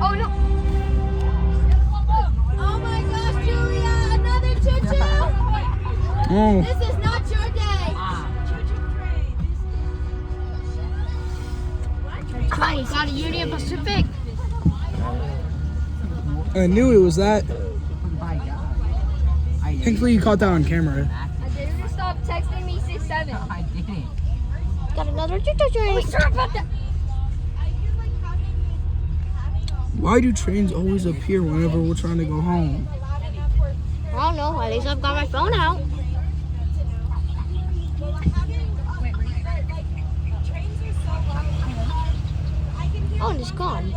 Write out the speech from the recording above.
Oh no! Oh my gosh, Julia! Another choo-choo! Oh. This is not your day. Oh, we got a Union Pacific. I knew it was that. Thankfully, you caught that on camera. I didn't stop texting me 6-7. I didn't. Got another choo-choo train. We sure about that. Why do trains always appear whenever we're trying to go home? I don't know. At least I've got my phone out. Oh, and it's gone.